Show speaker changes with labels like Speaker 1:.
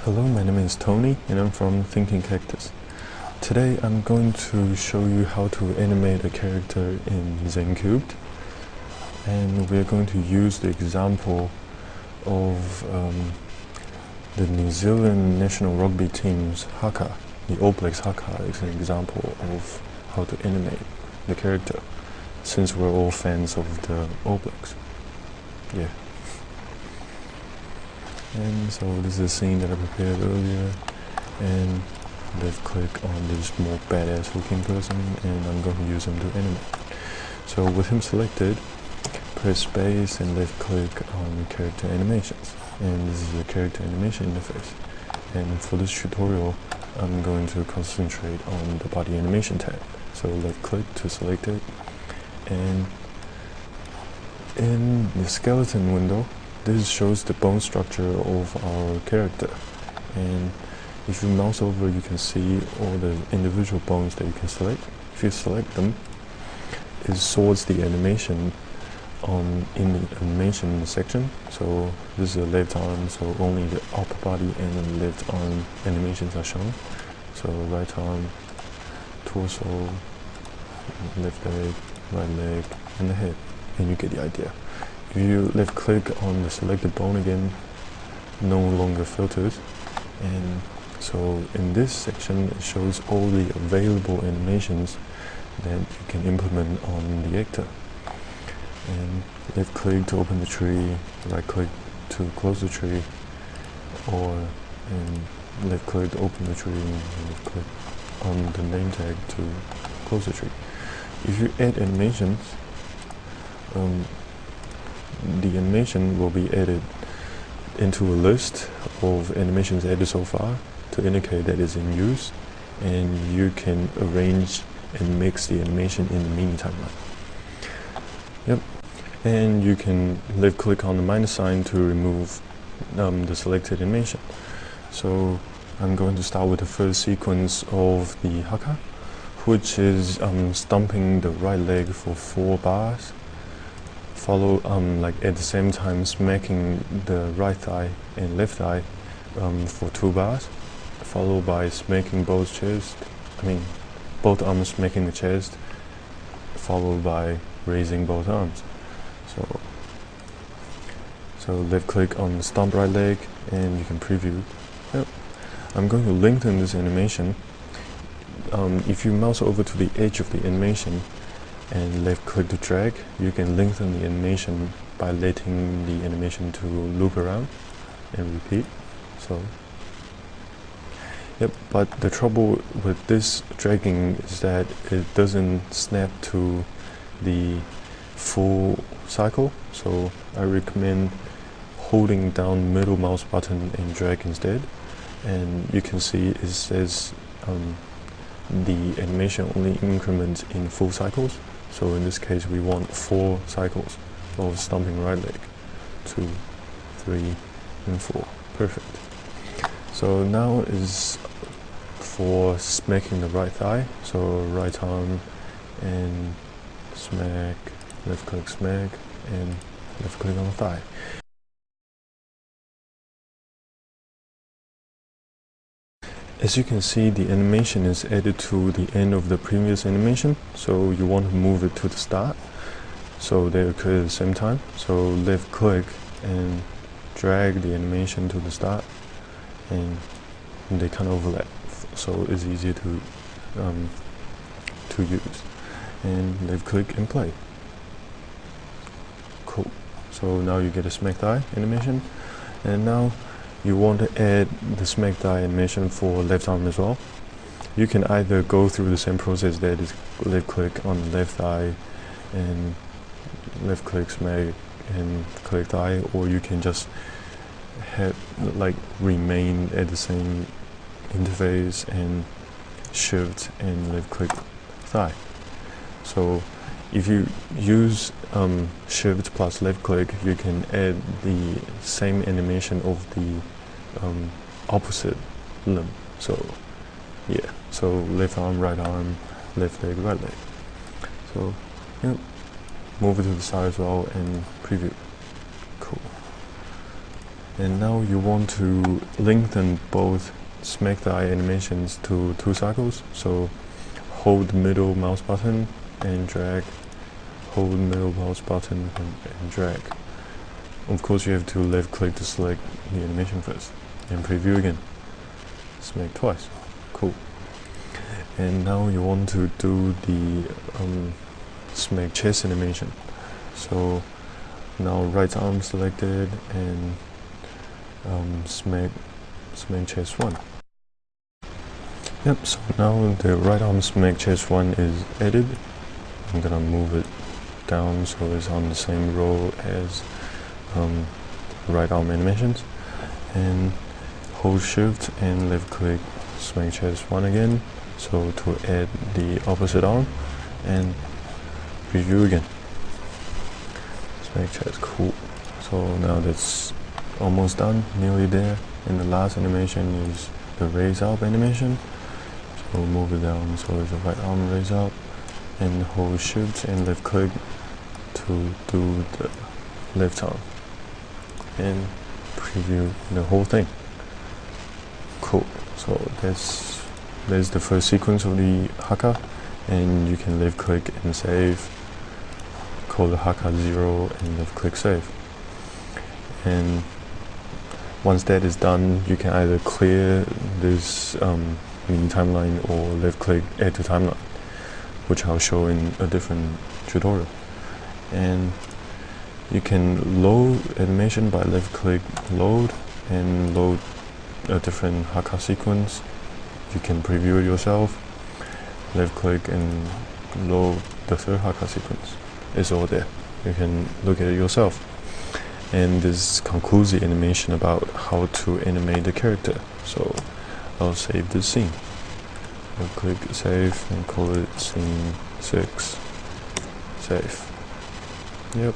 Speaker 1: Hello, my name is Tony and I'm from Thinking Cactus. Today I'm going to show you how to animate a character in ZenCub3d, and we're going to use the example of the New Zealand national rugby team's haka. The All Blacks haka is an example of how to animate the character, since we're all fans of the All Blacks. Yeah. And so this is a scene that I prepared earlier, and left click on this more badass looking person, and I'm going to use him to animate. So with him selected, press space and left click on character animations, and this is a character animation interface. And for this tutorial I'm going to concentrate on the body animation tab. So left click to select it, and in the skeleton window, this shows the bone structure of our character, and if you mouse over you can see all the individual bones that you can select. If you select them, it sorts the animation in the animation section. So this is the left arm, so only the upper body and the left arm animations are shown. So right arm, torso, left leg, right leg, and the head, and you get the idea. If you left click on the selected bone again, no longer filters, and so in this section it shows all the available animations that you can implement on the actor. And left click to open the tree, right click to close the tree, and left click to open the tree, and left click on the name tag to close the tree. If you add animations, the animation will be added into a list of animations added so far to indicate that it's in use, and you can arrange and mix the animation in the mini timeline. Yep, and you can left click on the minus sign to remove the selected animation. So I'm going to start with the first sequence of the haka, which is stomping the right leg for 4 bars. Follow like at the same time smacking the right thigh and left thigh for 2 bars, followed by smacking both arms smacking the chest, followed by raising both arms. So left click on the stomp right leg and you can preview. Yep. I'm going to lengthen this animation. If you mouse over to the edge of the animation and left click to drag, you can lengthen the animation by letting the animation to loop around and repeat. So yep, but the trouble with this dragging is that it doesn't snap to the full cycle, so I recommend holding down middle mouse button and drag instead. And you can see it says the animation only increments in full cycles. So in this case we want 4 cycles of stomping right leg. 2, 3, and 4. Perfect. So now is for smacking the right thigh. So right arm and smack, left click smack, and left click on the thigh. As you can see, the animation is added to the end of the previous animation, so you want to move it to the start so they occur at the same time. So left click and drag the animation to the start, and they kind of overlap, so it's easier to use. And left click and play. Cool. So now you get a smack thigh animation, and now you want to add the smack thigh animation for left arm as well. You can either go through the same process, that is left click on the left thigh and left click smack and click thigh, or you can just remain at the same interface and shift and left click thigh. So if you use shift plus left click, you can add the same animation of the opposite limb. So yeah, so left arm, left leg, right leg. So yeah, move it to the side as well and preview. Cool. And now you want to lengthen both smack the eye animations to 2 cycles. So hold middle mouse button and drag, hold middle mouse button and drag. Of course you have to left click to select the animation first, and preview again. Smack twice. Cool. And now you want to do the smack chest animation. So now right arm selected and smack chest 1. Yep, so now the right arm smack chest 1 is edited. I'm gonna move it down so it's on the same row as right arm animations, and hold shift and left click smack chest 1 again, so to add the opposite arm, and preview again. Smack chest, cool. So now that's almost done, nearly there. And the last animation is the raise up animation. So move it down so it's the right arm raise up, and hold shift and left click to do the left arm, and preview the whole thing. Cool. So that's the first sequence of the haka, and you can left click and save, call the haka 0 and left click save. And once that is done, you can either clear this mini timeline or left click add to timeline, which I'll show in a different tutorial. And you can load animation by left click load, and load a different haka sequence. You can preview it yourself, left click and load the third haka sequence. It's all there, you can look at it yourself. And this concludes the animation about how to animate the character. So I'll save this scene. I'll click save and call it scene 6. Save. Yep.